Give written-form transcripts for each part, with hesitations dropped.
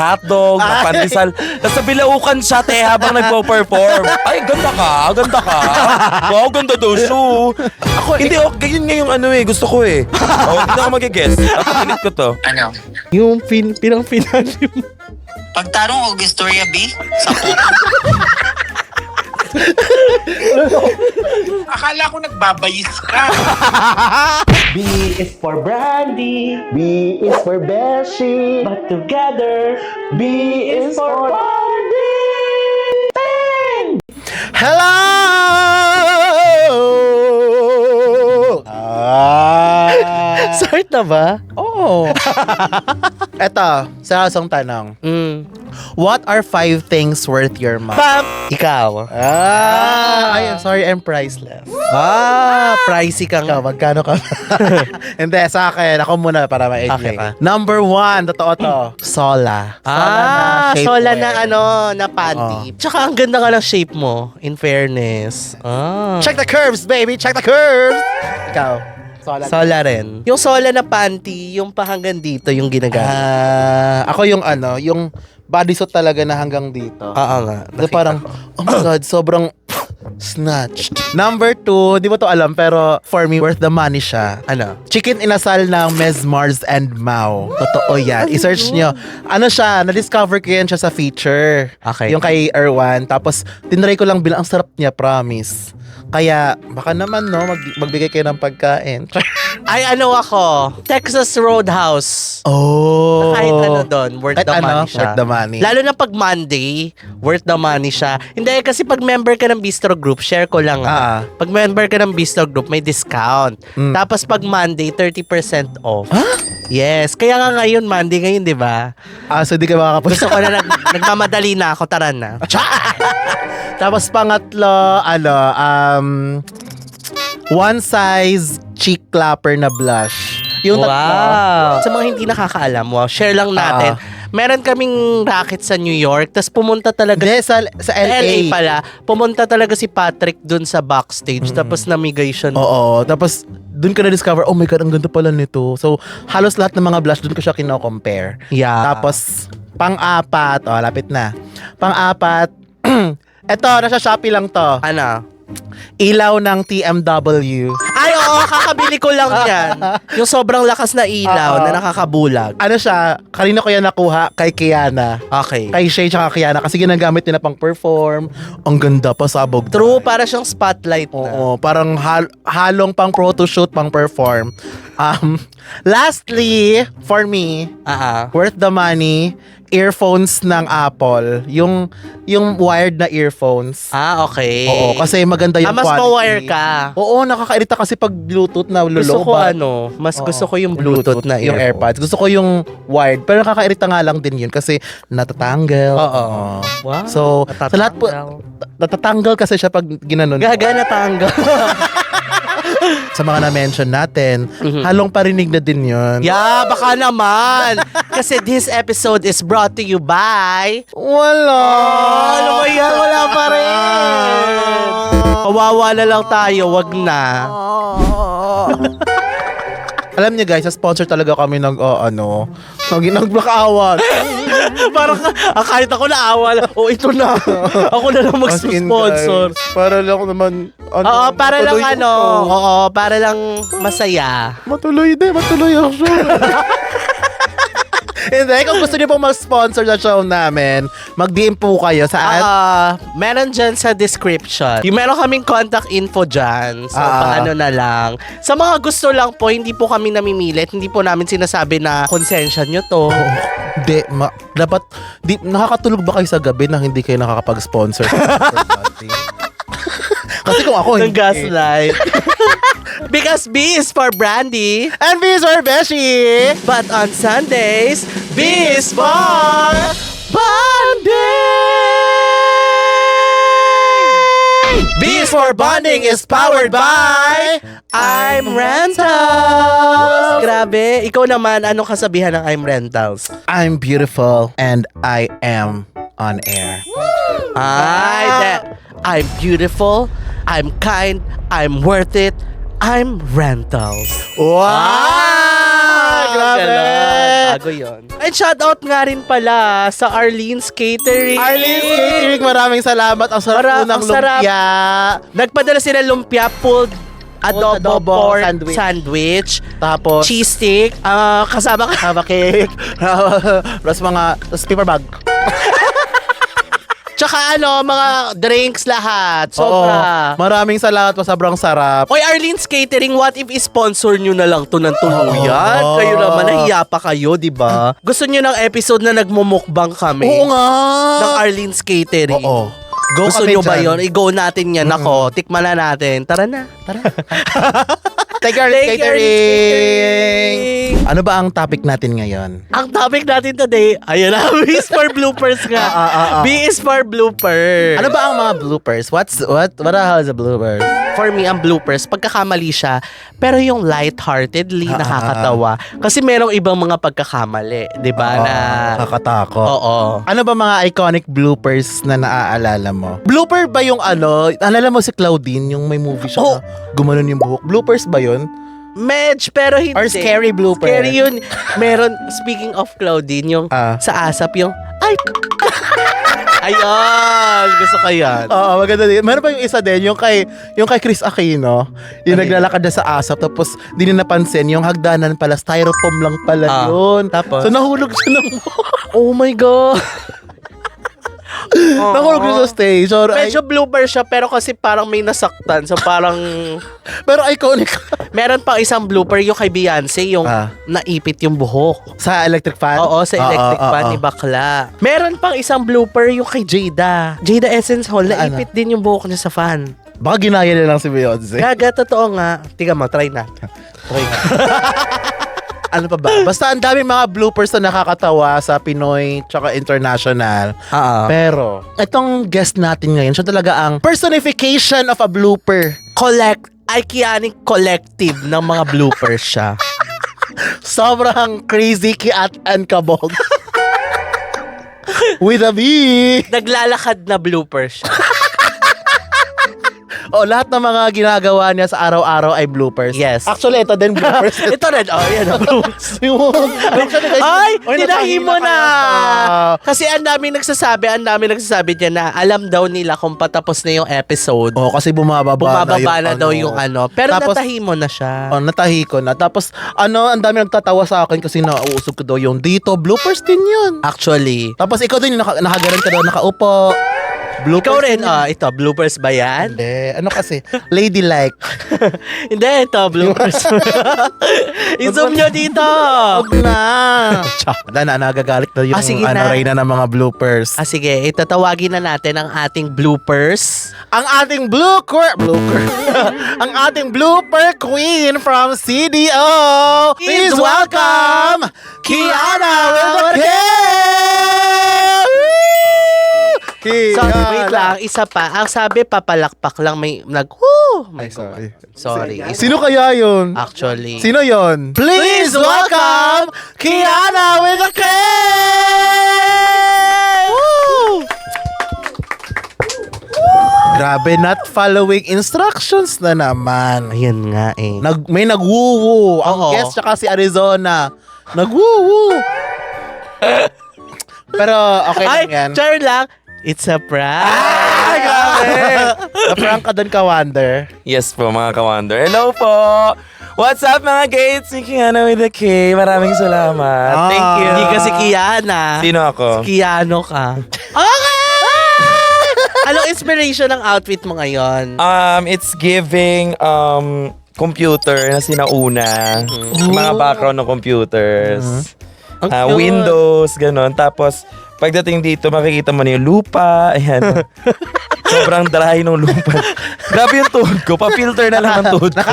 hotdog, ng pandesal. Tapos sa bilaukan siya, te, habang nagpo-perform. Ay, ganda ka, ganda ka. Wow, ganda daw siya. Hindi, ganyan nga yung ano gusto ko hindi na ako mag-guess. Pilit ko to. Ano? Yung pinang-finale mo. Pagtarong o Storya B? Sa puto. Akala ko nagbabayis ka. B is for Brandy, B is for Beshi, but together, B is for Brandy. Bang! Hello! Start na ba? Oo. Eto, seryousong tanong. What are 5 things worth your money? Pam! Ikaw. Ay, I'm sorry, I'm priceless. Pricey ka nga. Ikaw, magkano ka? Hindi, sa akin. Ako muna para ma-idea Okay. ka. Number 1, totoo to. Sola. Sola na shapewear. na panty. Tsaka ang ganda ka ng shape mo, in fairness. Check the curves, baby! Check the curves! Ikaw, sola. Sola rin. Yung sola na panty, yung pahanggang dito, yung ginagamit. Ako yung yung bodysuit talaga na hanggang dito. Oo nga. So, parang, oh my God, sobrang snatched. Number 2, di ba to alam, pero for me, worth the money siya. Ano? Chicken inasal ng Ms. Mars and Mau. Totoo yan. I-search nyo. Ano siya, na-discover ko yan siya sa feature. Okay. Yung kay Erwan. Tapos, tinry ko lang bilang, ang sarap niya, promise. Kaya, baka naman, no, magbigay kayo ng pagkain. Ay, ano ako? Texas Roadhouse. Oh. Kahit ano doon, worth Kahit the money siya. worth the money. Lalo na pag Monday, worth the money siya. Hindi, kasi pag member ka ng Bistro Group, share ko lang. Pag member ka ng Bistro Group, may discount. Tapos pag Monday, 30% off. Yes. Kaya nga ngayon, Monday ngayon, di ba? So di ka makakapunta. Gusto ko na nagmamadali na ako. Tara na. Tapos pangatlo, one size cheek clapper na blush. Yung tatlo. Sa mga hindi nakakaalam, share lang natin. Meron kaming racket sa New York, tapos pumunta talaga Hindi, sa LA. pala. Pumunta talaga si Patrick dun sa backstage, tapos namigay siya. Oo. Tapos, dun ko na-discover, oh my God, ang ganda pala nito. So, halos lahat ng mga blush, dun ko siya kino-compare. Yeah. Tapos, pang-apat, lapit na. Pang-apat, eto, nasa Shopee lang to. Ano? Ilaw ng TMW. Ay, oo, kakabili ko lang yan. Yung sobrang lakas na ilaw na nakakabulag. Ano siya, kanina ko yan nakuha kay Kiana. Okay. Kay Shay tsaka Kiana kasi ginagamit nila pang perform. Ang ganda, pasabog. True, para siyang spotlight na. Oo, parang halong pang photoshoot, pang perform. Lastly, for me, worth the money, earphones ng Apple. Yung wired na earphones. Okay. Oo, kasi maganda yung mas quality. ma-wire ka. Oo, nakakairita kasi pag Bluetooth na Gusto ko lulobat. gusto ko yung Bluetooth na yung AirPods. Gusto ko yung wired. Pero nakakairita nga lang din yun kasi natatanggal. Oo. Wow. So, sa lahat po, natatanggal kasi siya pag ginanon. Gaga natanggal. Sa mga na-mention natin, halong parinig na din yun. Yeah, baka naman. Kasi this episode is brought to you by... Wala! Ano ba yan? Wala pa rin. Kawawa na lang tayo, wag na. Alam niyo guys, sa sponsor talaga kami nag-awan. Parang kahit ako naawa lang. Ito na. Ako na lang mag-sponsor. Para lang naman Para lang matuloy para lang masaya. Matuloy ako. Hindi, kung gusto niyo pong mag-sponsor sa show namin, mag-DM po kayo sa meron dyan sa description. Yung meron kaming contact info dyan. So, paano na lang. Sa mga gusto lang po, hindi po kami namimilit. Hindi po namin sinasabi na konsensya nyo to. Hindi, dapat, nakakatulog ba kayo sa gabi na hindi kayo nakakapag-sponsor? Kasi kung ako, Ng gaslight. Because B is for Brandy. And B is for Beshi. But on Sundays, B is for bonding! B is for bonding is powered by I'm Rentals! Grabe, ikaw naman, anong kasabihan ng I'm Rentals? I'm beautiful and I am on air. I'm beautiful, I'm kind, I'm worth it, I'm Rentals. Wow! grabe. Bago yun. And shoutout nga rin pala sa Arlene's Catering. Arlene's Catering, maraming salamat. Ang sarap po ng Ang sarap. lumpia. Nagpadala sila lumpia, pulled adobo adobo pork sandwich. sandwich, Tapos, cheese stick, kasama ka. hava cake. Tapos tapos paper bag. Tsaka mga drinks lahat. Oo. Sobra. Maraming salamat po. Sobrang sarap. Oy, Arlene's Catering, what if i-sponsor nyo na lang to ng tuluyan? Oo. Kayo naman, nahiya pa kayo, di ba? Gusto nyo ng episode na nagmumukbang kami? Oo nga. Ng Arlene's Catering. Oo. Go Gusto kami nyo ba dyan. yun? I-go natin yan. Ako, tikman na natin. Tara na. Tara. Take your Take your catering. Ano ba ang topic natin ngayon? Ang topic natin today, ayun na, B is for bloopers nga. B is for blooper. Ano ba ang mga bloopers? What the hell is a blooper? For me, ang bloopers, pagkakamali siya, pero yung lightheartedly nakakatawa. Kasi merong ibang mga pagkakamali, di ba? Na, Nakakatakot. oo. Ano ba mga iconic bloopers na naaalala mo? Blooper ba yung alala mo si Claudine, yung may movie siya na gumanon yung buhok? Bloopers ba yun? Medj, pero hindi. Or scary blooper? Scary yun. Meron, speaking of Claudine, yung sa asap yung, ay, ayun, gusto ko yan. Oo, maganda din. Meron pa yung isa din, yung kay Chris Aquino, yung naglalakad na sa asap, tapos di na napansin, yung hagdanan pala, styrofoam lang pala yun. Tapos? So nahulog siya ng Oh my God. nahulog siya sa stage. So, Medyo blooper siya, pero kasi parang may nasaktan. So parang, pero iconic. meron pang isang blooper yung kay Beyonce, yung naipit yung buhok. Sa electric fan? Oo, sa electric fan ni Bakla. Meron pang isang blooper yung kay Jada. Jada Essence Hall, naipit din yung buhok niya sa fan. Baka ginaya na lang si Beyonce. Gaga, totoo nga. Tiga mo, try na. Try na. Ano pa ba? Basta ang daming mga bloopers na nakakatawa sa Pinoy tsaka international. Pero, itong guest natin ngayon, siya talaga ang personification of a blooper. Iconic collective ng mga bloopers siya. Sobrang crazy, kiat, and kabog. With a B. Naglalakad na blooper siya. O, lahat ng mga ginagawa niya sa araw-araw ay bloopers. Yes. Actually, ito din bloopers. Ito rin. Oh, yan. Ay, tinahi mo na. Kasi ang daming nagsasabi dyan na alam daw nila kung patapos na yung episode. Oh, kasi bumababa na daw yung ano. Pero Tapos, natahi mo na siya. Oh, natahi ko na. Tapos, ang dami nagtatawa sa akin kasi nauusog ko daw yung dito. Bloopers din yun. Actually. Tapos, ikaw din, nakagaran ka daw, nakaupo. Bloopers Ikaw rin, din. ito, bloopers ba yan? Hindi. Ano kasi? Ladylike. Hindi, ito, bloopers. I-zoom nyo dito. Huwag na. Wala na, nagagalit na yung sige na. Reyna ng mga bloopers. Sige, itatawagin na natin ang ating bloopers. Ang ating blooper ang ating blooper queen from CDO. Please welcome Kiana with the So, wait lang, isa pa. Ang sabi, papalakpak lang, may nag-woo! Sorry. Sorry. Sino kaya yun? Actually. Sino yon? Please welcome Kiana with a K! Woo! Grabe, not following instructions na naman. Ayan nga eh. May nag-woo-woo. Ang Oo. guest tsaka si Arizona. Nag-woo-woo. Pero okay Ay, lang yan. char lang. It's a prank. Ay, grabe. Na-prank ka doon ka, Wonder. Yes po, mga ka-wonder. Hello po! What's up, mga gates? Si Kiana with a K. Maraming salamat. Thank you. Hindi ka si Kiana. Sino ako? Si Kiano ka. Okay! Anong inspiration ng outfit mo ngayon? It's giving computer na sinauna. Mga background ng computers. Ang cute. Windows, ganon. Tapos, pagdating dito, makikita mo na yung lupa. Ayan. Sobrang dry ng lupa. Grabe yung tuhod ko. Pa-filter na lang ang tuhod ko.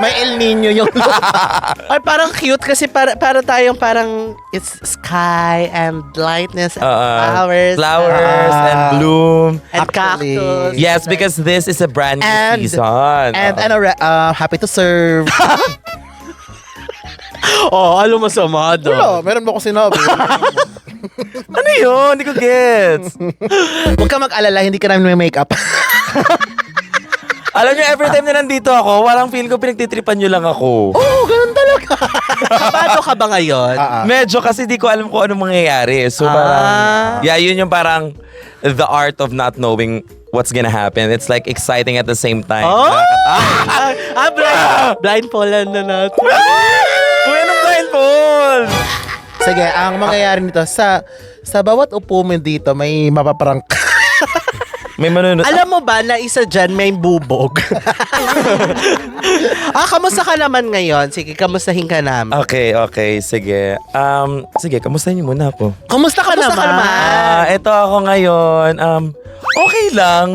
May El Nino yung Ay, parang cute kasi para tayong parang it's sky and lightness and flowers. Flowers and bloom. And Actually, cactus. Yes, because this is a brand new And- season. And happy to serve. Ano masama doon? Wala, meron mo ko sinabi. Ano yun? Hindi ko gets. Huwag ka mag-alala, hindi ka namin may makeup. Alam niyo, every time na nandito ako, walang feel ko pinagtitripan niyo lang ako. Oo, ganun talaga. Kabado ka ba ngayon? Medyo kasi di ko alam kung anong mangyayari. So parang, yeah, yun yung parang the art of not knowing what's gonna happen. It's like exciting at the same time. Oh! Blindfoldan na natin. Uy, anong blindfold? Sige, ang mangyayari nito, sa bawat upo mo dito, may mapaprank. May manunod. Alam mo ba na isa dyan may bubog? Kamusta ka naman ngayon? Sige, kamustahin ka namin. Okay, sige. Sige, kamustahin niyo muna ako. Kamusta ka naman? Ito ako ngayon. Okay lang.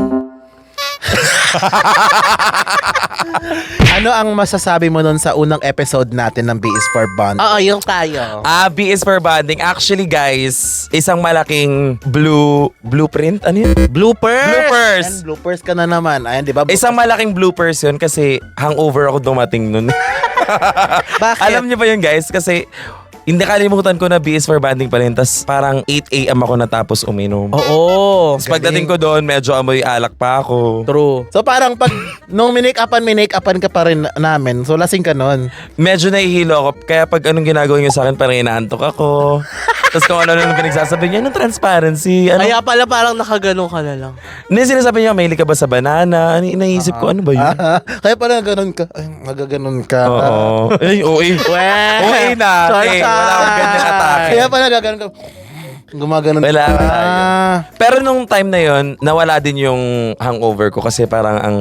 Ano ang masasabi mo nun sa unang episode natin ng B is for Bond? Oo, yung tayo. B is for bonding. Actually, guys, isang malaking blueprint. Ano yun? Bloopers! Ayan, bloopers ka na naman. Ayan, di ba? Isang malaking bloopers yun kasi hangover ako dumating nun. Bakit? Alam niyo ba yun, guys? Kasi hindi kalimutan ko na B is for banding pa rin. Tapos parang 8 a.m. ako natapos uminom. Oo. Tapos pagdating ko doon, medyo amoy alak pa ako. True. So parang pag nung minake-upan ka pa rin namin, so lasing ka nun. Medyo nahihilo ako. Kaya pag anong ginagawa niyo sa akin, parang inaantok ako. Tapos kung ano nung pinagsasabi niya, anong transparency? Ano? Kaya pala parang nakaganon ka na lang. Hindi sinasabi niya, mahilig ka ba sa banana? Ano, inaisip ko, ano ba yun? Kaya pala ganun ka. Ay, magaganon ka. Oo. Ay, OA. OA na. Sorry, Wala akong ganyang atake. Kaya pala gaganon ka. Gumaganon Wala. ka. Pero nung time na yon, nawala din yung hangover ko kasi parang ang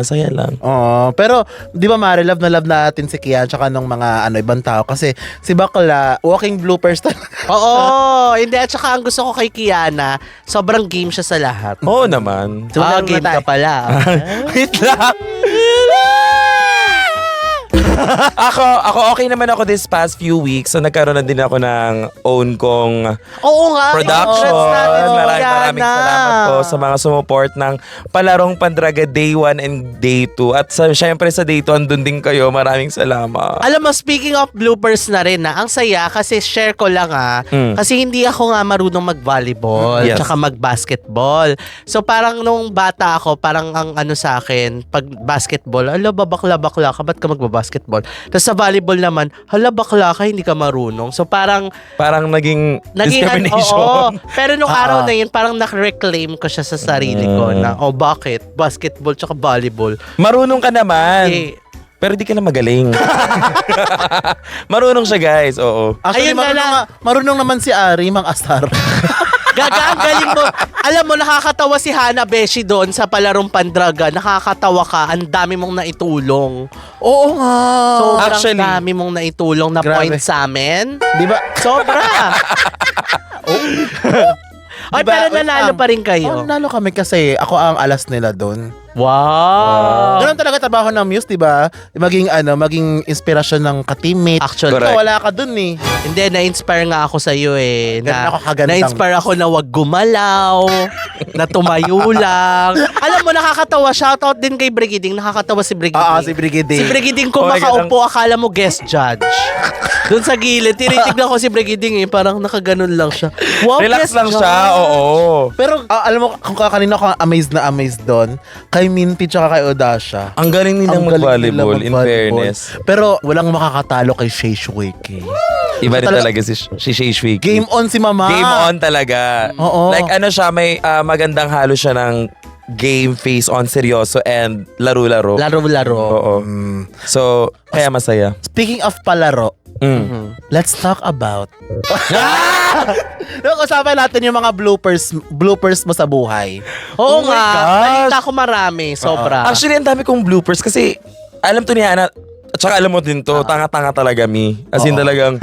saya lang. Oo, pero di ba Mare, love natin si Kian tsaka nung mga ibang tao kasi si Bakla, walking bloopers talaga. Oo. Hindi, at saka ang gusto ko kay Kiana, sobrang game siya sa lahat. Oo naman. Game ka pala. Wait lang. ako okay naman ako this past few weeks. So nagkaroon na din ako ng own kong Oo nga. production. Congrats natin, Maraming Kiana. salamat po sa mga sumuport ng Palarong Pandraga Day 1 and Day 2. At syempre sa Day 2, andun din kayo. Maraming salamat. Alam mo, speaking of bloopers na rin ang saya kasi share ko lang kasi hindi ako nga marunong mag-volleyball Yes. tsaka mag-basketball. So parang nung bata ako, parang ang ano sa akin, pag basketball, bakla ka, ba't ka magbabasketball? Tapos sa volleyball naman, bakla ka, hindi ka marunong. So parang Naging oo. discrimination. Pero nung araw na yun, parang na-reclaim ko siya sa sarili ko na, bakit? Basketball tsaka volleyball. Marunong ka naman. Eh, Pero di ka na magaling. Marunong siya, guys. Oo. Actually, Ayun na lang. marunong naman si Ari, Mang Astar. Gaga, ang galing mo. Alam mo, nakakatawa si Hana Beshi doon sa Palarong Pandraga. Nakakatawa ka. Ang dami mong naitulong. Oo nga. Sobrang Actually, dami mong naitulong na grabe. point sa amin. Di ba? Sobra. Ay, Diba? pero Wait nanalo lang. pa rin kayo. Nalo kami kasi ako ang alas nila doon. Wow. Ganun talaga trabaho ng Muse, di ba? Maging inspirasyon ng ka-teammate. Actually, Correct. Ikaw, wala ka dun eh. hindi, na-inspire nga ako sa iyo eh. Ganun ako kagandang. Na-inspire ako na wag gumalaw, na tumayo lang. Alam mo, nakakatawa. Shoutout din kay Brigiding. Nakakatawa si Brigiding. Oo, si Brigiding. Si Brigiding kung Oh my God, makaupo, akala mo guest judge. Doon sa gilid, tinitignan ko si Brigiding eh. Parang nakaganon lang siya. Wow, Relax guest lang judge. siya, oo. Pero alam mo, kung kanina ako amazed doon, kay Minty tsaka kay Odasha. Ang galing nilang Ang galing nila mag-volleyball, in mag-volleyball. fairness. Pero walang makakatalo kay Shay Shuiki. Iba rin Talaga- talaga si Shay Shwiki. Game on si Mama. Game on talaga. Oo. Like ano siya, may magandang halo siya ng game, face on, seryoso, and laro-laro. Laro-laro. Oo. So, kaya masaya. Speaking of palaro, let's talk about... Usapan natin yung mga bloopers mo sa buhay. Oo Oh my nga. gosh. Balita ko marami. Sobra. Actually, ang dami kong bloopers kasi alam to ni Hana, at saka alam mo din to, tanga-tanga talaga mi. As in talagang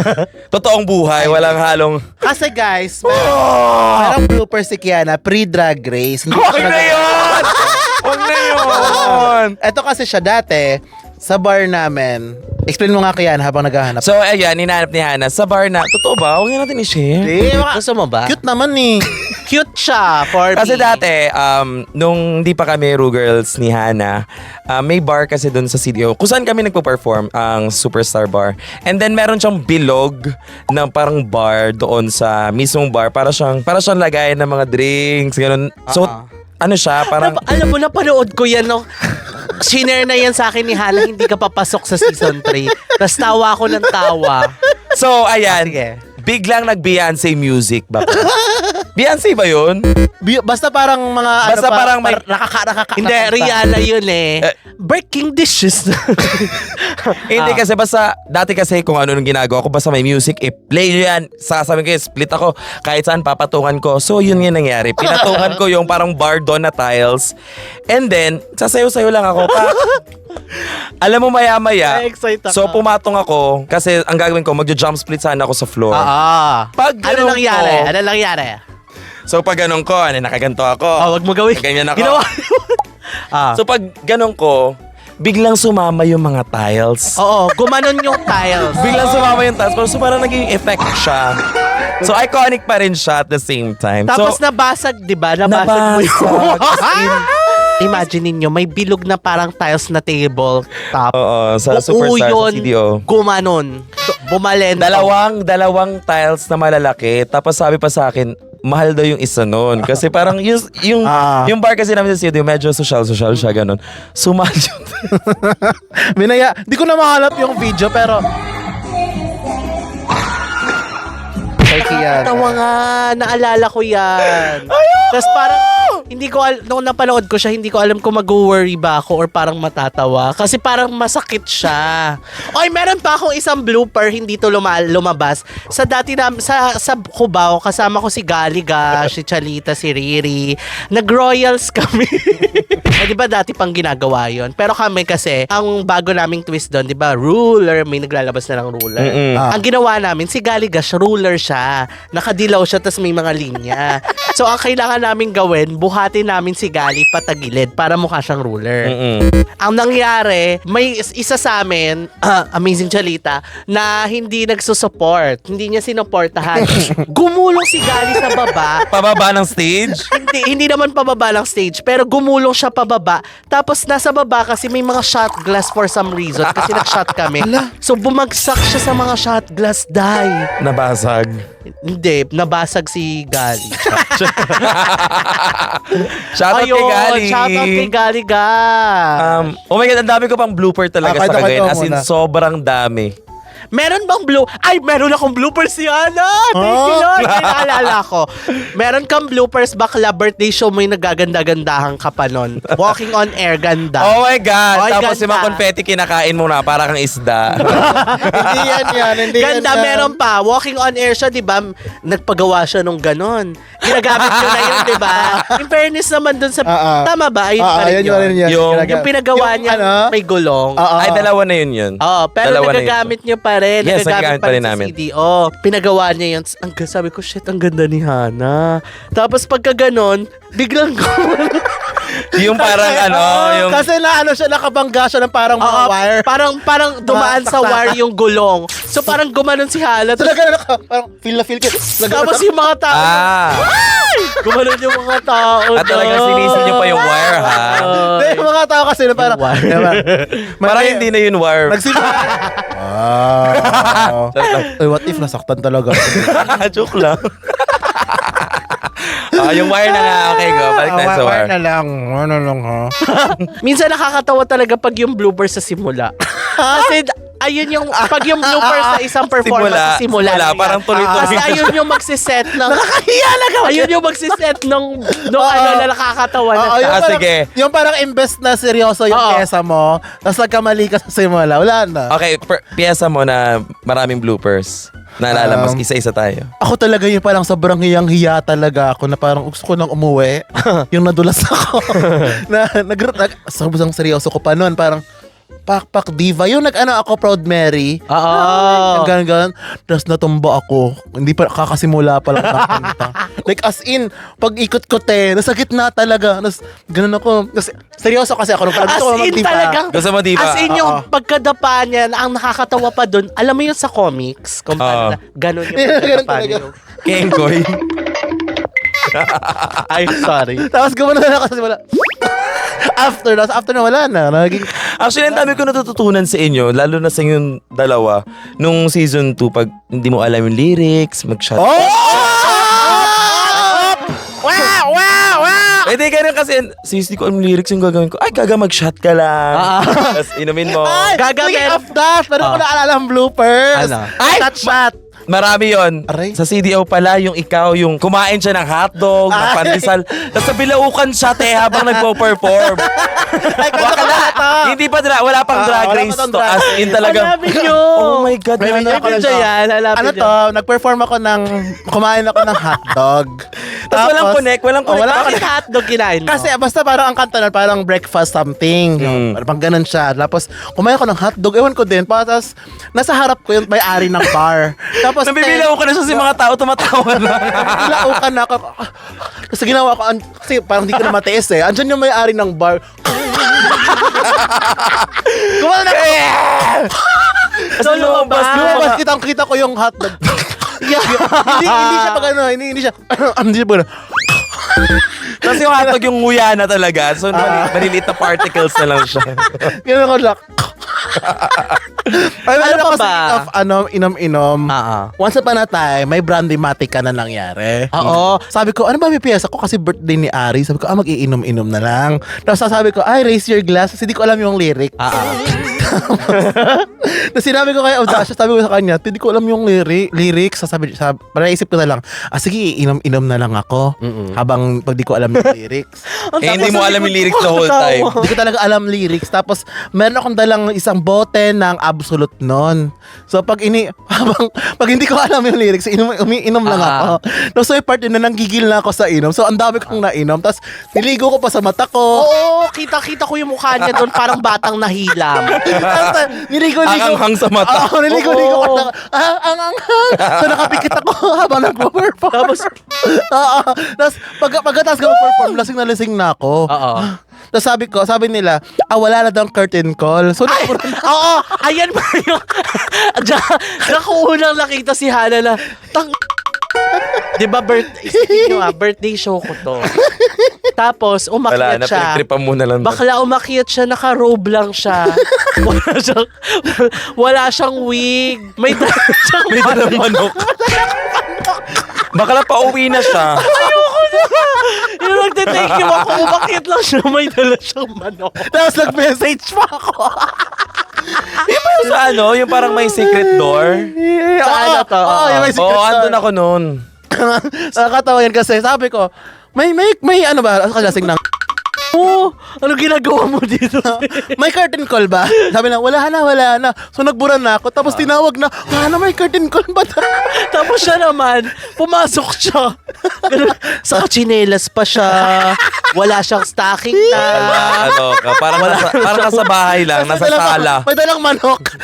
totoong buhay, walang halong... Kasi guys, parang bloopers si Kiana, pre-drag race. Hindi Huwag na yun! Huwag na yun! Ito kasi siya dati, sa bar namin. Explain mo nga Kiana habang naghahanap. So, ayan, hinahanap ni Hana sa bar na, totoo ba? Huwag na natin i-share. Gusto mo ba? Cute naman eh. Cute siya for Kasi me. dati, nung di pa kami Ru Girls ni Hana, may bar kasi dun sa CDO kung saan kami nagpo-perform, ang Superstar Bar. And then meron siyang bilog na parang bar doon sa mismong bar. Para siyang lagayan ng mga drinks, ganun. So, ano siya, parang... Alam mo, napanood ko yan. No? Shinare na yan sa akin ni Hana, hindi ka papasok sa season 3. Tapos tawa ako ng tawa. So, ayan. Sige. Biglang nag-Beyonce music ba? Beyonce ba yun? Basta parang mga Basta parang may- nakaka. Hindi, Rihanna yun eh. Breaking dishes. Hindi kasi basta, dati kasi kung ano nung ginagawa ko, basta may music, play nyo yan. Sasabihin ko, split ako, kahit saan papatungan ko. So, yun yung nangyari. Pinatungan ko yung parang bar doon na tiles. And then, sasayo-sayo lang ako. Alam mo, maya-maya, Na-excite ako. so pumatong ako, kasi ang gagawin ko, magja-jump split sana ako sa floor. Pag Ano ganun nangyari? ko- Ano nangyari? So pag ganun ko, nakaganto ako. Wag mo gawin. Ganyan ako. Ginawa. So pag ganun ko, biglang sumama yung mga tiles. Oo, gumanon yung tiles. Biglang sumama yung tiles. So parang naging effect siya. So iconic pa rin siya at the same time. Tapos so, nabasag, di ba? Nabasag mo yung... Imagine ninyo, may bilog na parang tiles na table top. oo, sa Superstar sa CDO. Gumanon. Bumalento. Dalawang tiles na malalaki. Tapos sabi pa sa akin, mahal daw yung isa nun. Kasi parang yung bar kasi namin sa studio, medyo social siya, ganun. Sumahal yun. Di ko na mahanap yung video pero Tawa nga, naalala ko yan. Tapos parang, nung napanood ko siya, hindi ko alam kung mag-worry ba ako or parang matatawa. Kasi parang masakit siya. Oy, meron pa akong isang blooper, hindi to lumabas. Sa dati na, sa Cubao, kasama ko si Galiga, si Chalita, si Riri. Nag-royals kami. Eh, di ba dati pang ginagawa yon? Pero kami kasi, ang bago naming twist doon, di ba, ruler, may naglalabas na ng ruler. Ang ginawa namin, si Galigash, ruler siya. Nakadilaw siya, tas may mga linya. So, ang kailangan namin gawin, buhatin namin si Gali patagilid para mukha siyang ruler. Ang nangyari, may isa sa amin, amazing Chalita, na hindi nagsusupport. Hindi niya sinuportahan. Gumulong si Gali sa baba. Pababa ng stage. Hindi naman pababa ng stage, pero gumulong siya pababa. Tapos nasa baba kasi may mga shot glass for some reason kasi nag-shot kami. So bumagsak siya sa mga shot glass, die. Nabasag. Hindi, nabasag si Gali. Shoutout kay Gali. Shoutout kay Gali ga. Oh my God, ang dami ko pang blooper talaga sa kagayin. As in, sobrang dami. Meron bang meron akong bloopers si Ana. Thank you, Lord. May naalala ko. Meron kang bloopers, bakla birthday show mo yung nagaganda-gandahan ka pa nun. Walking on air, ganda. Oh my God. Oy, Tapos yung mga ganda. confetti kinakain mo na para kang isda. hindi yan. Ganda, meron pa. Walking on air siya, di ba? Nagpagawa siya nung ganon. Ginagamit nyo na yun, di ba? In fairness naman dun sa... Tama ba? Ayun pa rin yun. Yung Pinagawa niya may gulong. Ay, dalawa na yun. Oo, pero Dalawa na nagagamit nyo pa rin. Yes, Nagagamit nagagamit pa rin sa namin. CD. Oh, pinagawa niya yun. Sabi ko, shit, ang ganda ni Hana. Tapos pagka ganon, biglang Yung parang yung... Kasi siya nakabangga siya ng parang mga Oo, wire. parang dumaan sa wire yung gulong. So parang gumanon si Hana. Talaga parang feel ko. Tapos yung mga tao, gumanon yung mga tao. At talagang sinisin niyo pa yung wire, ha? Hindi, yung mga tao kasi na parang Parang hindi na yun wire. What if nasaktan talaga? Joke lang. Yung wire na nga. Okay, go. Balik tayo sa wire. na lang. Ano lang ha? Minsan nakakatawa talaga pag yung blooper sa simula. Kasi ayun yung, pag yung blooper sa isang performance sa simula. Parang tuloy-tuloy. Kasi ayun yung magsiset ng... Nakakahiya na ka. Ayun yung magsiset ng ano na nakakatawa na. sige. Yung parang imbes na seryoso yung pyesa mo, tapos nagkamali ka sa simula, wala na. Okay, piyesa mo na maraming bloopers. Naalala mo, isa-isa tayo. Ako talaga yung parang sobrang hiyang-hiya talaga ako na parang gusto ko nang umuwi. Yung nadulas ako. sobrang seryoso ko pa nun. Parang, Pakpak Diva. Yung ako, Proud Mary. Oo. Ganun. Tapos natumba ako. Hindi pa, kakasimula pa lang nakakanta. Like as in, pag ikot ko nasa gitna talaga. Tapos ganun ako. Kasi, seryoso kasi ako. As in talagang, Gusto mo, diba? as in yung pagkadapa niya, ang nakakatawa pa dun, alam mo yun sa comics, kung paano ganun yung pagkadapa talaga. niya. Kenkoy. Ay, sorry. Tapos gumano na ako sa simula. After na wala na. Actually, ang dami ko natututunan sa inyo, lalo na sa inyong dalawa, nung season 2, pag hindi mo alam yung lyrics, mag-shot. Wow! Eh, Hindi, ganun kasi, sis, di ko alam lyrics yung gagawin ko. Ay, gaga, mag-shot ka lang. Tapos inumin mo. Ay, Gaga, speaking meron- of that, meron ko naalala ang bloopers. Ano? Ay, shot shot. Marami yon. Aray. Sa CDO pala, yung ikaw, yung kumain siya ng hotdog, ng Ay. pandesal. Tapos sa bilaukan siya, habang nagpo-perform. Ay, kanta to. Hindi pa, wala pang drag wala pa race tong to. drag As in race. talagang, Hanapin nyo. oh my God. May hanapin ako nyo. nito. yan, hanapin Ano nyo. to? Nag-perform ako kumain ako ng hotdog. Tapos walang connect, walang connect. Wala Bakit hotdog kinain mo? Kasi basta parang ang kanta nun, parang breakfast something. Parang ganun siya. Tapos kumain ako ng hotdog. Ewan ko din. Tapos nasa harap ko yung may-ari ng bar. Tapos Nabibilaw ko na siya si mga tao tumatawa na. Bilaukan na ako. Kasi ginawa ko, kasi parang di ko na matiis eh. Andyan yung may-ari ng bar. Kumain na ako. Kasi Lumabas, kitang-kita ko yung hotdog. hindi siya pag ano, hindi siya, hindi siya pag ano. Kasi yung hotdog yung nguya na talaga. So, maliliit na particles na lang siya. Ganun ko lang. Ay, Ano ano pa pa ba? of inom-inom. Once upon a time, may brandy-matic na nangyari. Oo. Sabi ko, ano ba may piyesa ko? Kasi birthday ni Ari. Sabi ko, mag-iinom-inom na lang. Tapos sabi ko, ay, raise your glass. Kasi di ko alam yung lyric. Tapos sinabi ko kay Audacious, sabi ko sa kanya, hindi ko alam yung lyrics. Naisip ko na lang, sige, inom-inom na lang ako. Habang pag di ko alam yung lyrics. Hindi mo alam yung lyrics the whole time. Hindi ko talaga alam lyrics. Tapos, meron akong dalang isang bote ng Absolute nun. So, pag hindi ko alam yung lyrics, umiinom lang ako. So, yung part yun na nanggigil na ako sa inom. So, ang dami kong nainom. Tapos, niligo ko pa sa mata ko. Oo, kita-kita ko yung mukha niya doon, parang batang nahilam. Niligo. Ang sa mata. Oo, niligo ko. Ang. So, nakapikit ako habang nag-perform. Tapos, Tapos, pagkatapos ko mag-perform, lasing na lasing na ako. Tapos sabi nila, wala na daw curtain call. So, oo, ayan ba yung... Diyan ko unang nakita si Hana na, di ba birthday show ko to. Tapos, Wala umakyat na, siya. pinagtripan mo na lang. Bakla umakyat siya, naka-robe lang siya. Wala siyang wig. May dalang manok. Bakla pa uwi na siya. Yung nagte-take you ako, umakyat lang siya, may dala siyang manok. tapos nag-message pa ako. Yung sa yung parang may secret door. Ano to? Oo, yung may secret Oo, door. andun ako noon. Nakakatawa yan kasi sabi ko, may ano ba? Kasing ng Ano ginagawa mo dito? may curtain call ba? Sabi na, wala na. So nagbura na ako. Tapos tinawag na, may curtain call ba? Tapos siya naman, pumasok siya. Ganun, sa tsinelas pa siya. Wala siyang stocking na. Parang nasa bahay lang, nasa sala. May dalang manok.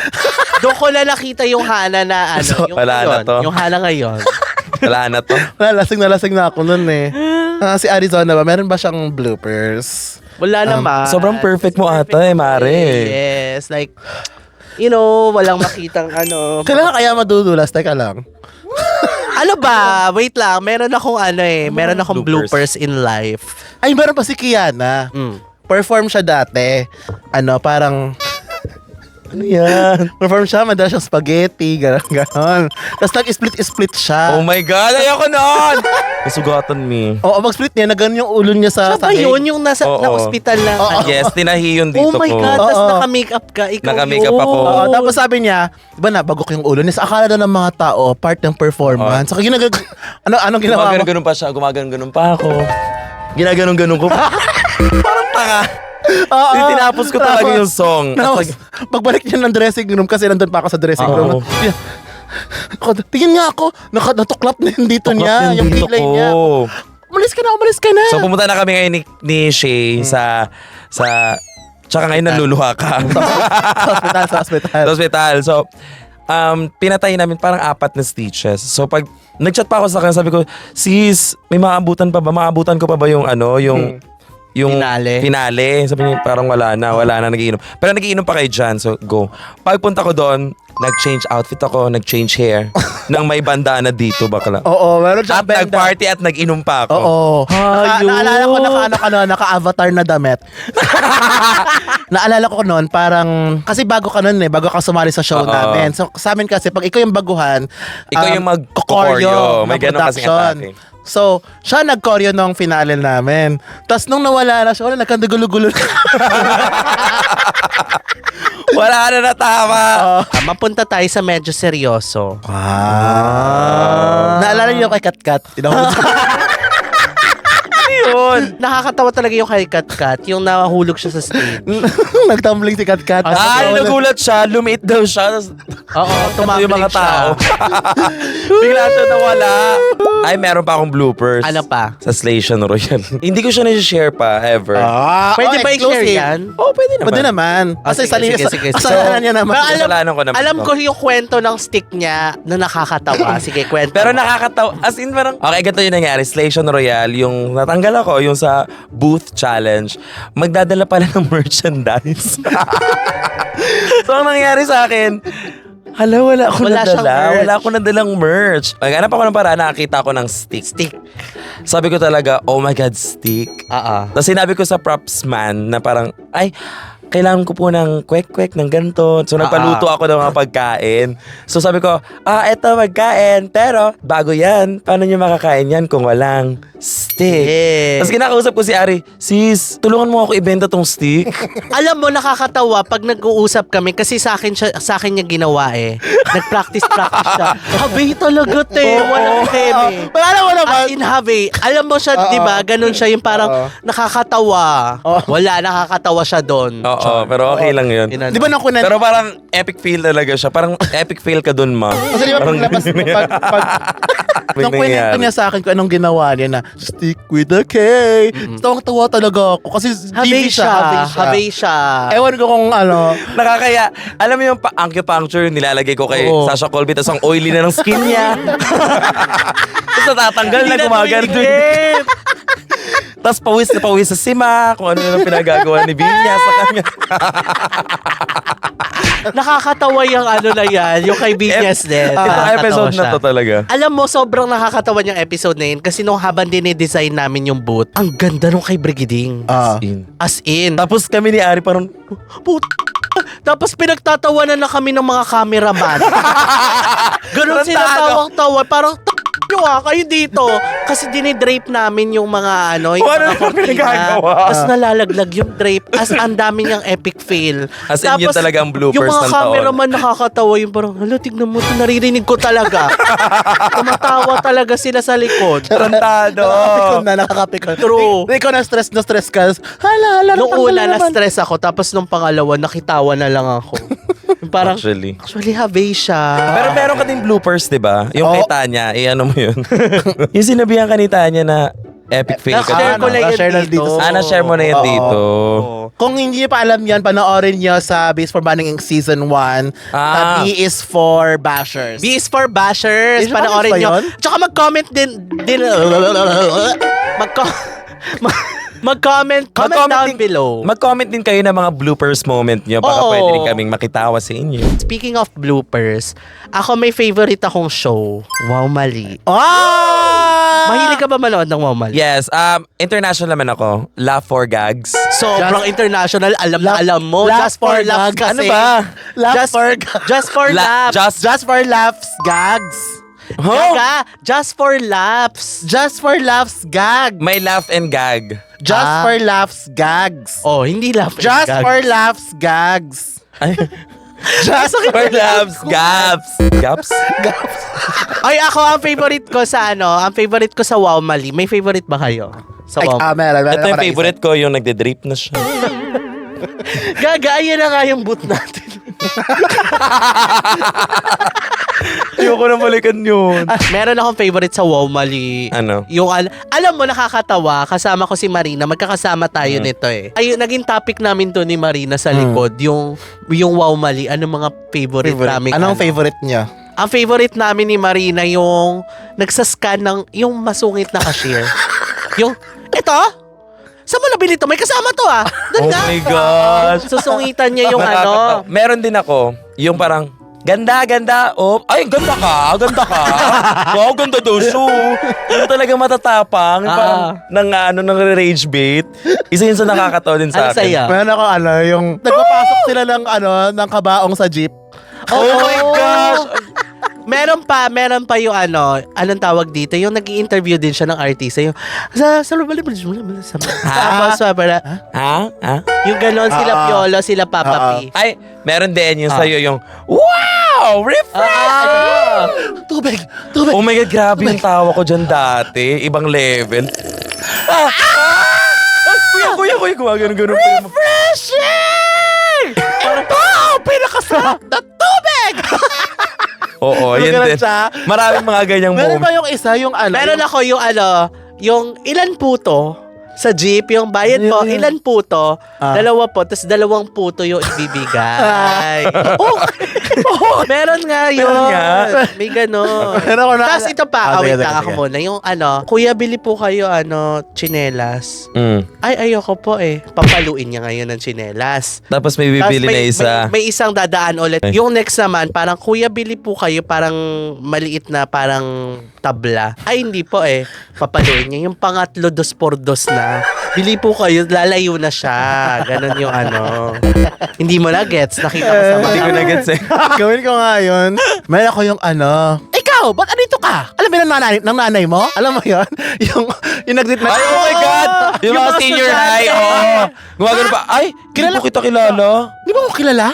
Doon ko na nakita yung Hana na So, yung wala na ngayon, to. yung Hana ngayon. Wala na to. Lasing na ako nun eh. Si Arizona ba? Meron ba siyang bloopers? Wala naman. Sobrang perfect mo ata Mare. Yes, like, walang makitang ano. Kailangan kaya madudulas? Teka lang. Ano ba? Wait lang, meron akong bloopers in life. Ay, meron pa si Kiana. Perform siya dati. Parang... Ano yan? Perform siya, madala siyang spaghetti, gano'n. Tapos nag-split siya. Oh my God, ayoko nun! Nasugatan me. Oo, mag-split niya, nagano yung ulo niya sa Siya ba sahig. yun yung nasa Oo. na-hospital na? Yes, tinahi yun dito Oh my ko. God, tas Oo. naka-makeup ka. Ikaw Naka-makeup yun. ako. Oo, tapos sabi niya, di ba nabagok yung ulo niya? Sa akala daw ng mga tao, part ng performance. So, anong ginawa mo? Gumaganon pa siya, gumaganon pa ako. Ginaganon ko. Parang tanga. Oo. Tinapos ko talaga yung song. Tapos, pagbalik niya ng dressing room, kasi nandun pa ako sa dressing room. Tingin nga ako, natuklap na yung dito niya, yung kilay niya. Umalis ka na. So pumunta na kami ngayon ni Shay sa tsaka ngayon naluluha ka. Sa hospital. Sa hospital. So, pinatay namin parang 4 na stitches. So pag nag-chat pa ako sa kanya, sabi ko, sis, may maabutan ko pa ba yung yung finale. Sabi niya, parang wala na, nagiinom. Pero nagiinom pa kayo dyan, so go. Pagpunta ko doon, nag-change outfit ako, nag-change hair. Nang may bandana dito, bakla. Oo, meron siyang At nag-party at nag-inom pa ako. Oo. Ayun. Naalala ko naka-avatar na damit. Naalala ko noon, parang, kasi bago ka sumali sa show namin. So sa amin kasi, pag ikaw yung baguhan, Ikaw yung mag-choreo. May ganun kasing atake. So, siya nag-choreo nung finale namin. Tapos nung nawala na siya, wala, nagkandagulo-gulo na. Wala na natama. Mapunta tayo sa medyo seryoso. Naalala niyo kay Katkat? Tinahulog Yun. Nakakatawa talaga yung kay Katkat, yung nahulog siya sa stage. Nagtumbling si Katkat. Ay, nagulat siya. Lumiit daw siya. Oo, tumambling Yung mga siya. tao. Bigla siya nawala. Ay, meron pa akong bloopers. Ano pa? Sa Station Royal. Hindi ko siya na-share pa, ever. Pwede ba i-share exclusive. yan? Oh, pwede naman. Pwede naman. Kasi sige. kasalanan niya naman. Pero Kasalanan ko naman alam to. ko yung kwento ng stick niya na nakakatawa. Sige, kwento. Pero mo. nakakatawa. As in, parang... Okay, ganito yung nangyari. Station Royal, yung natanggal ako, yung sa booth challenge, magdadala pala ng merchandise. So, ang nangyari sa akin, hala, wala ako Wala siyang nadala. merch. Wala ako nadalang merch. Maghanap ako ng paraan, nakakita ako ng stick. Stick. Sabi ko talaga, oh my God, stick. Tapos sinabi ko sa props man na parang, ay, kailangan ko po ng kwek-kwek, ng ganito. So, nagpaluto ako ng mga pagkain. So, sabi ko, eto magkain. Pero, bago yan, paano nyo makakain yan kung walang stick? Yes. Tapos kinakausap ko si Ari, sis, tulungan mo ako ibenta tong stick. Alam mo, nakakatawa pag nag-uusap kami kasi sa akin niya ginawa eh. Nag-practice siya. Habi talaga, te. Walang heme. Wala naman. As in habi. Alam mo siya, di ba? Ganun siya yung parang nakakatawa. Wala, nakakatawa siya doon. Oo, pero okay lang yun. Di ba nung kunan... Pero parang epic fail talaga siya. Parang epic fail ka dun, ma. Kasi di ba paglabas mo, nung kwento niya sa akin kung anong ginawa niya na stick with a K. Tawang-tawa talaga ako. Kasi Habi TV siya. Habi siya. Habi siya. Ewan ko kung ano. Nakakaya. Alam mo yung acupuncture, nilalagay ko kay Oo. Sasha Colby, tapos ang oily na ng skin niya. Tapos natatanggal na gumagano. Tapos pawis na pawis sa sima, kung ano yung pinagagawa ni Binya sa kanya. Nakakatawa yung ano na yan, yung kay Binyas din. Itong episode na to talaga. Alam mo, sobrang nakakatawa yung episode na yun kasi nung habang dinidesign namin yung booth, ang ganda nung kay Brigading. As in. Tapos kami ni Ari parang, Tapos pinagtatawanan na kami ng mga cameraman. Ganun sila tawang-tawa. Parang nyo kayo dito. Kasi dinidrape namin yung mga yung Ano mga naman pinagagawa? Tapos nalalaglag yung drape. As ang dami niyang epic fail. As in, yun talaga ang bloopers yung mga ng taon. cameraman nakakatawa yung parang, hala, tignan mo, naririnig ko talaga. Tumatawa talaga sila sa likod. tarantado. Nakakapikon. True. Ikaw na stress ka. Hala, Nung natanggal una, na naman. na-stress ako. Tapos nung pangalawa, nakitawa na lang ako. Yung parang, Actually. habe siya. Pero meron ka din bloopers, di ba? Yung kay Tanya, ano mo yun? Yung sinabihan ka ni Tanya na epic fail ka. Na-share ko na yun na-share na dito. dito. Na-share mo na yan Oo. dito. Kung hindi niyo pa alam yan, panoorin niyo sa Base for Banning Season 1. Ah. B is for Bashers. B is for Bashers. Is for Panoorin Bashers ba nyo. yun? Tsaka mag-comment din. Mag-comment down below. Mag-comment din kayo ng mga bloopers moment nyo. Baka Oo. pwede rin kaming makitawa sa inyo. Speaking of bloopers, ako may favorite akong show. Wow, Mali. Mahilig ka ba manood ng Wow, Mali? Yes, international naman ako. Laugh for Gags. Sobrang international. Alam na alam mo. Laugh Just for for laughs gags. kasi. Ano ba? Just for laughs. Just for laughs, gags. Gaga, just for laughs. Just for laughs, gag. May laugh and gag. Just for laughs, gags. Oh, hindi laugh. and Just gag. for laughs, gags. Ay, Just for laughs, gaps. Gaps? Ay, ako ang favorite ko sa ang favorite ko sa Wow, Mali. May favorite ba kayo? Sa Wow, meron. Ito yung favorite ko, yung nagde-drape na siya. Gaga, ayan na nga yung boot natin. Ayoko na balikan yun. Meron akong favorite sa Wow, Mali. Ano? Yung alam mo, nakakatawa. Kasama ko si Marina. Magkakasama tayo nito eh. Ay, naging topic namin to ni Marina sa likod. Yung Wow, Mali. Ano mga favorite namin? Anong favorite niya? Ang favorite namin ni Marina yung nagsascan ng yung masungit na cashier. Yung, ito? Saan mo nabili to? May kasama to ah. Doon Oh na. my gosh. Susungitan niya yung Meron din ako, yung parang, ganda. Oh, ay, ganda ka. Wow, ganda daw siya. Yung talaga matatapang. Yung parang, nang-rage bait. Isa yun sa nakakatawa din sa Ano akin. saya? Meron ako yung nagpapasok sila ng ng kabaong sa jeep. Oh my gosh! Meron pa yung anong tawag dito, yung nag-i-interview din siya ng artista, yung tapos para yung ganon sila Piolo, sila Papa P. Ay, meron din yung sa'yo yung, wow! Refresh! Tubig! Oh my God, grabe yung tawa ko dyan dati. Ibang level. Kuya, gumagano-gano pa yung... Refreshing! Pinakasarap na tubig! Oo, yun Ganun din. siya. Maraming mga ganyang Meron moment. ba yung isa, yung Meron ako yung ilan puto sa jeep, yung bayad mo, ilan puto, 2 po, tapos 2 puto yung ibibigay. Meron nga yun. Meron nga. May ganon. Meron ko na- Tapos ito pa, Sige, wait lang sige. ako muna. Yung kuya, bili po kayo, tsinelas. Ay, ayoko po Papaluin niya ngayon ng tsinelas. Tapos may bibili Tapos na isa. May isang dadaan ulit. Ay. Yung next naman, parang kuya bili po kayo parang maliit na parang tabla. Ay hindi po papaluin niya. Yung pangatlo 2x2 na. Bili po kayo, lalayo na siya. Ganon yung Hindi mo na gets. Nakita ko sa Hindi ko na gets Gawin ko nga yun. Meron ako yung ikaw, ba't andito ka? Alam mo yun ng nanay mo? Alam mo yun? yung nag-date na... Ay, oh my God! Yung mga senior high, oo. Gumagano pa. Ay, hindi ko kita kilala. Di ba ako kilala?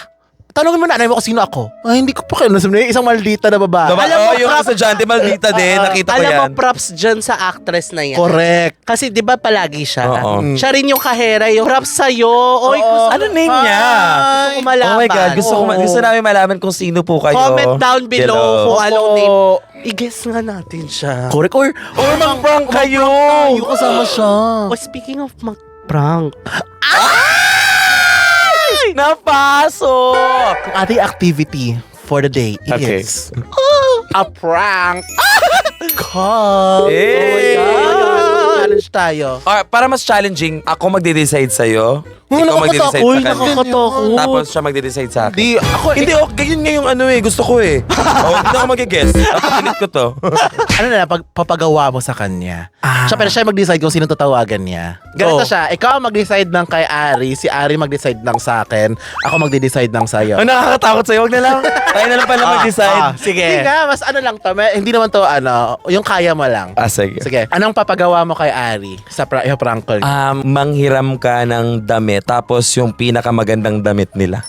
Tanungin mo nanay mo kung sino ako. Ay, hindi ko pa kilala. Sabi isang maldita na babae. Alam mo, yung estudyante, maldita din. Nakita ko Alam yan. mo, props dyan sa actress na yan. Correct. Kasi di ba palagi siya? Oo. Siya rin yung kahera, yung props sa'yo. Oy, Oo. gusto Ano name niya? ko malaman. Oh my God, gusto namin malaman kung sino po kayo. Comment down below Hello. kung anong name. Oo. I-guess nga natin siya. Correct. Or mag-prank kayo. yung kasama siya. Oh, speaking of prank. Napasok! Ang ating activity for the day Okay. is a prank call. Eh. Challenge tayo. Para mas challenging, ako magde-decide sa'yo. Ikaw nakakatakot. magde-decide Uy, sa kanya. nakakatakot. Tapos siya magde-decide sa akin. Hindi, ako, Hindi, ganyan nga yung gusto ko hindi ako mag-guess. Papapilit ko to. papagawa mo sa kanya. Siya, pero siya mag-decide kung sino tatawagan niya. Ganito siya, ikaw mag-decide ng kay Ari, si Ari mag-decide ng sa akin, ako magde-decide ng sa'yo. Ang nakakatakot sa'yo, wag na lang. Tayo na lang pala mag-decide. Sige. Hindi nga, mas lang to, hindi naman to yung kaya mo lang. Sige. Sige, anong papagawa mo kay Ari sa prank call? Manghiram ka ng damit, tapos yung pinakamagandang damit nila.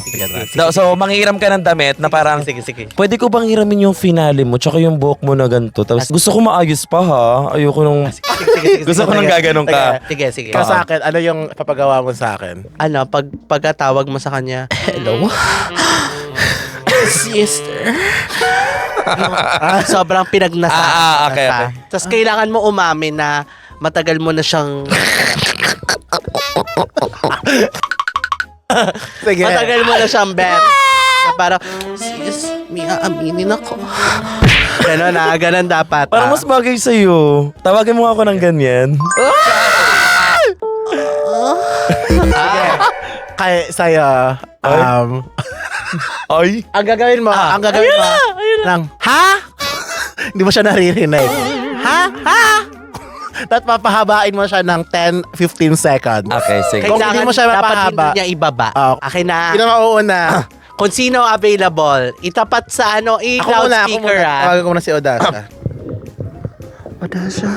So, manghiram ka ng damit na parang, Sige. pwede ko bang hiramin yung finale mo, tsaka yung buhok mo na ganito. Tapos gusto ko maayos pa ha. Ayoko nung... Gusto ko nang gaganong ka. Sige. Ikaw sa akin, ano yung papagawa mo sa akin? Pagkatawag mo sa kanya, hello? Sister. Sobrang pinagnasaan okay. Tapos kailangan mo umamin na matagal mo na siyang Sige. matagal mo na siyang bet. Na parang, sis, may aaminin ako. Ganon dapat. Parang mas bagay sa'yo. Tawagin mo ako ng ganyan. Kaya sa'yo, Ay. ang gagawin mo, lang, ha? Hindi mo siya naririnig. Ha? Tapos papahabain mo siya ng 10-15 seconds. Okay, sige. Kung hindi mo siya dapat mapahaba. hindi niya ibaba. Akin na. Hindi na mauuna. Kung sino available, itapat sa Ako i-loudspeaker muna. Tawagin ko muna si Odasa. Odasa?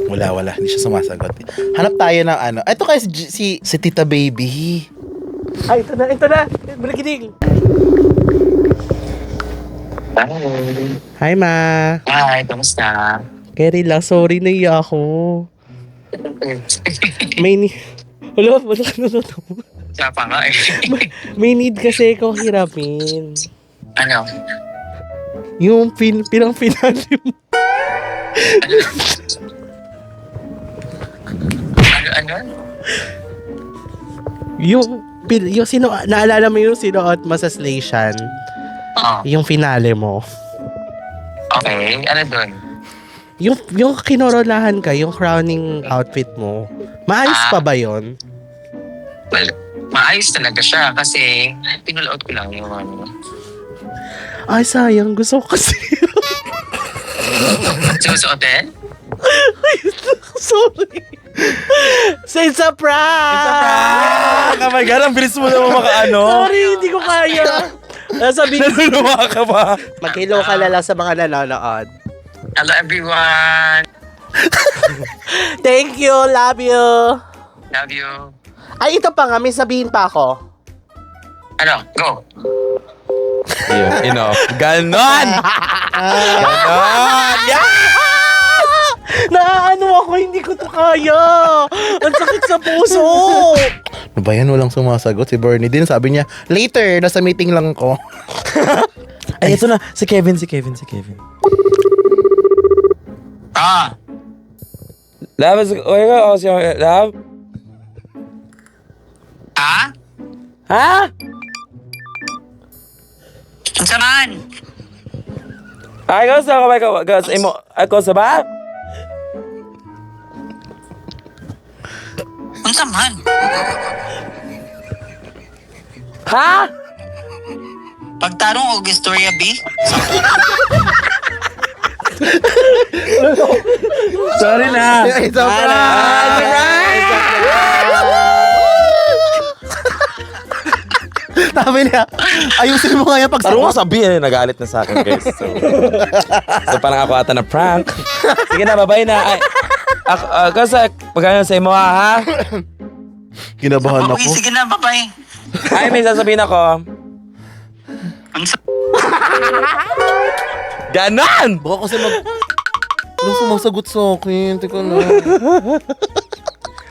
Wala. Hindi siya sumasagot. Hanap tayo ng Ito kasi si Tita Baby. Ay, ito na. Balikiting. Hi, ma. Hi, kamusta? Kerry lang, sorry na iya ako. Wala ka na to. Siya pa nga eh. May need kasi ikaw hiramin. Ano? Yung pinang-finale mo. Ano? Yung sino, naalala mo yung sinuot mo sa Station? Oo. Yung finale mo. Okay, ano dun? Yung kinorolahan ka, yung crowning outfit mo, maayos pa ba yon? Well, maayos talaga siya kasi pinulout ko lang yung Ay, sayang. Gusto ko kasi. Susuotin? Sorry. So, it's a prank! Oh my God, ang bilis mo naman makaano. Sorry, hindi ko kaya. Sabi Naluluwa ka ba? mag-hello ka na lang sa mga nanonood. Hello everyone! Thank you, love you. Love you. Ay, ito pa nga, may sabihin pa ako. Ano? Go! Enough. Ganon! Ganon! Yeah! Naano ako, hindi ko to kaya. Ang sakit sa puso. Ano ba yan? Walang sumasagot. Si Bernie din sabi niya, later, nasa meeting lang ko. Ay, ito na. Si Kevin. Ah! Love, love? Ha? Ha? Ang saman! Ay, ako sa ba? Ang saman! Ha? Pagtarong og istorya, B? Sorry na. It's a Sabi niya, ayusin mo nga yan pag Parang sabihin, nagalit na sa akin, guys. So parang ako ata na prank. Sige na, babay na. Ay, kasi, pagkano sa imo, ha? Kinabahan Okay, ako. sige na, bye-bye. Ay, may sasabihin ako. Ang Ganon! Baka kasi Walang sumasagot sa akin. Teka na.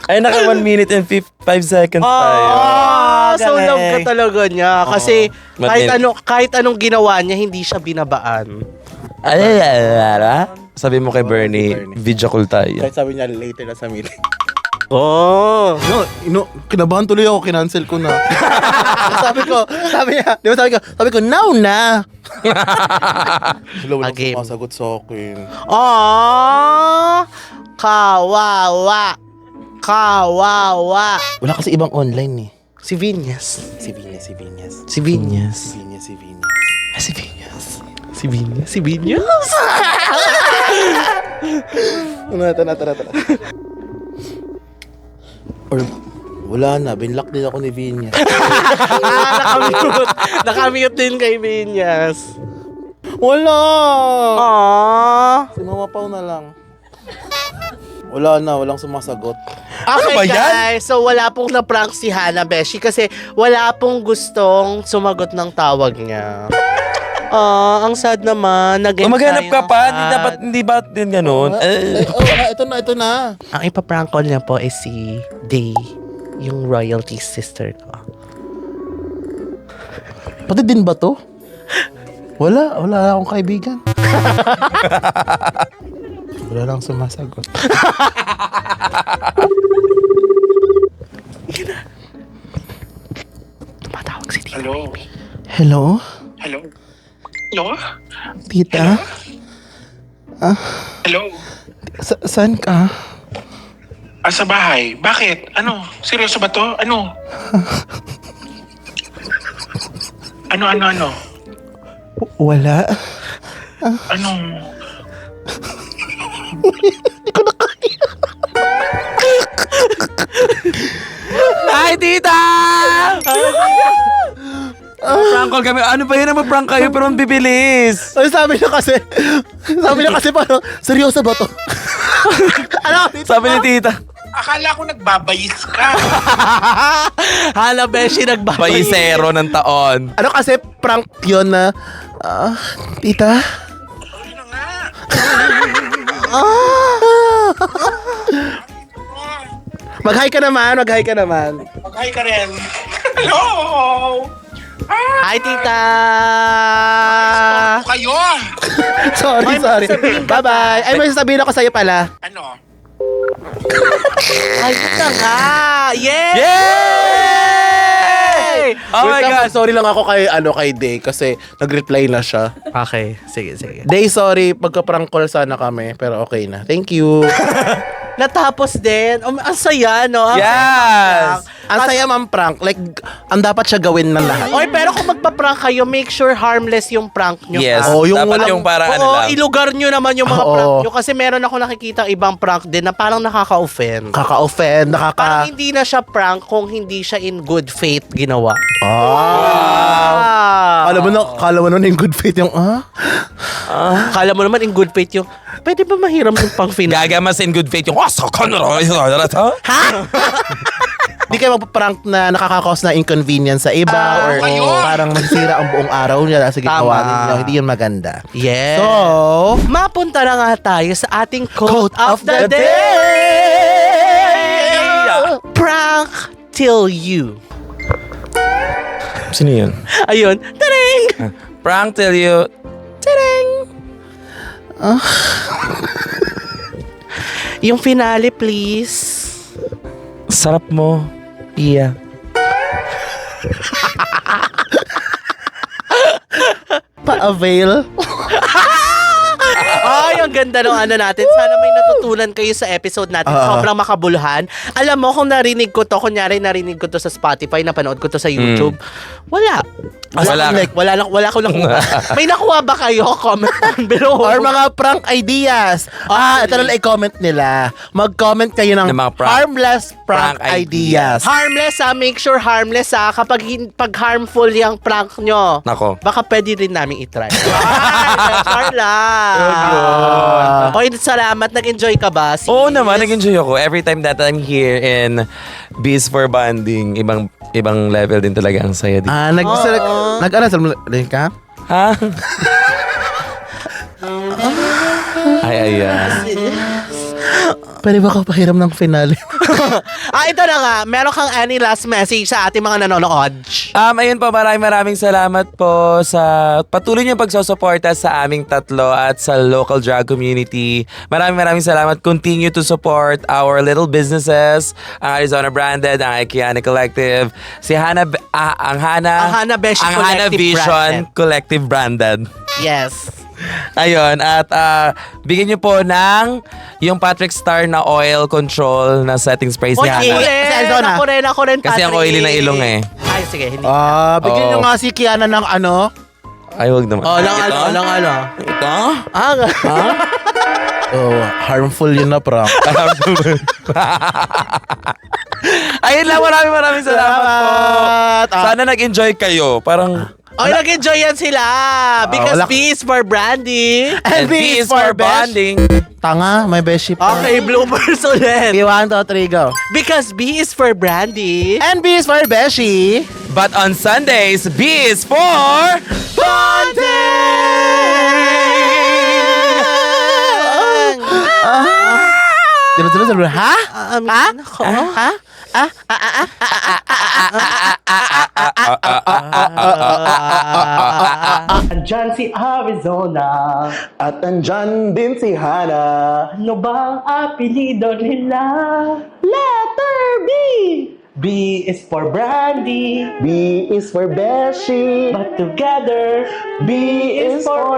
Ay, naka 1 minute and 5 seconds tayo. So galing. love ka talaga niya. Kasi But kahit anong ginawa niya, hindi siya binabaan. Ay, sabi mo kay Bernie, video call tayo. Kahit sabi niya later na sa meeting. Oh. Kinabahan tuloy ako, kinancel ko na. sabi ko, now na. Walang Again. sumasagot sa akin. Kawawa. Wala kasi ibang online eh. Si Vinyas. Si Vinyas. Si Vinyas. Si Vinyas. Tara. Or, wala na. Binlock din ako ni Vinyas. Nakamute din kay Vinyas. Wala! Aww. Si Mama Pao na lang. Wala na. Walang sumasagot. Okay ba yan? guys, so wala pong na-prank si Hana Beshi kasi wala pong gustong sumagot ng tawag niya. Ang sad naman. Maghanap ka pa, hindi ba din ganun? Ito na. Ang ipaprank call niya po is si Day, yung royalty sister ko. Pati din ba to? Wala akong kaibigan. Wala lang sumasagot. Tumatawag si Day. Hello? Hello? Hello? Hello? Tita? Hello? Saan ka? Sa bahay. Bakit? Ano? Seryoso ba to? Ano? Ano? Wala. Ano? Hi, tita! Prank call kami. Ano ba yun na prank kayo pero ang bibilis? Ay, sabi niya kasi parang, seryoso ba to? Ano? Sabi ni tita. Akala ko nagbabayis ka. Hana Beshi nagbabay. Bayisero ng taon. Ano kasi prank yun na, tita? Ano nga? Mag-hi ka naman. Mag-hi ka rin. Hello! Hi, tita! Ano kayo? Sorry. Bye-bye. Ay, may sasabihin ako sa'yo pala. Ano? Ay, tita nga! Yay! Yay! Oh my Wait lang, God! sorry lang ako kay Day kasi nag-reply na siya. Okay, sige. Day, sorry. Pagka-prank call sana kami, pero okay na. Thank you. Natapos din. Ang saya, no? Ang Yes! saya. Ang saya man-prank. Like, ang dapat siya gawin ng lahat. Oy, pero kung magpa-prank kayo, make sure harmless yung prank nyo. Yes. Oh, yung Dapat walang- yung parang ano Oo, lang. ilugar nyo naman yung mga Oo. prank nyo. Kasi meron ako nakikita ibang prank din na parang nakaka-offend. Kaka-offend, Parang hindi na siya prank kung hindi siya in good faith ginawa. Kala mo nun yung good faith yung, Kala mo naman in good faith yung, pwede ba mahiram yung pang final? Gagamas in good faith yung, Di kayo magpa-prank na nakaka-cause na inconvenience sa iba or parang masisira ang buong araw niya dahil sa ginawa Tama. ninyo. Hindi yun maganda. Yes. So, Mapunta na nga tayo sa ating quote, of the, the day! Prank till you. Sino yun? Ayun. Taring! Prank till you. Yung finale, please. Sarap mo. Iya. pa-avail. Ay, ang ganda ng ano natin. Sana may natutunan kayo sa episode natin. Sobrang makabuluhan. Alam mo, kung narinig ko to, kunyari narinig ko to sa Spotify, napanood ko to sa YouTube, wala. Wala. Wala ko nakuha. May nakuha ba kayo? Comment down below. Or mga prank ideas. Ito na lang i-comment nila. Mag-comment kayo ng Ng mga prank. harmless prank ideas. Harmless make sure harmless kapag pag harmful yung prank nyo. Nako. Baka pwede rin namin itry. Carla! Oy, salamat. Nag-enjoy ka ba? Oo naman, nag-enjoy ako. Every time that I'm here in Bees for Bonding, ibang level din talaga ang saya dito. Nag-ano ka? Ha? Ay, ayan. Pwede ba ako pahiram ng finale? Ito na nga. Meron kang any last message sa ating mga nanonood? Ayun po, maraming salamat po sa patuloy niyong pagsusuporta sa aming tatlo at sa local drag community. Maraming salamat. Continue to support our little businesses, ang Arizona Branded, ang Ikiani Collective, si Hana, ang Hana Beshi Hana Collective Vision Branded. Collective Branded. Yes. Ayun, at bigyan niyo po ng yung Patrick Star na oil control na setting spray si Hana. Ako rin, Kasi ang oily na ilong eh. Ay, sige, hindi. Bigyan nyo nga si Kiana ng ano? Ay, wag naman. Lang ano. Ito? Harmful yun na prank. Ayun lang, maraming salamat po. Sana nag-enjoy kayo. Parang Oy, nag-enjoy yan sila. Because wala- B is for Brandy. And B is for bonding. Tanga, may beshi pa. Okay, bloopers ulit. 1, 2, 3, go. Because B is for Brandy. And B is for beshi. But on Sundays, B is for Diba? Ha? Ha? Andyan si Arizona. At andyan din si Hana. Ano bang apelido nila? Letter B. B is for Brandy. B is for beshi. But together, B is for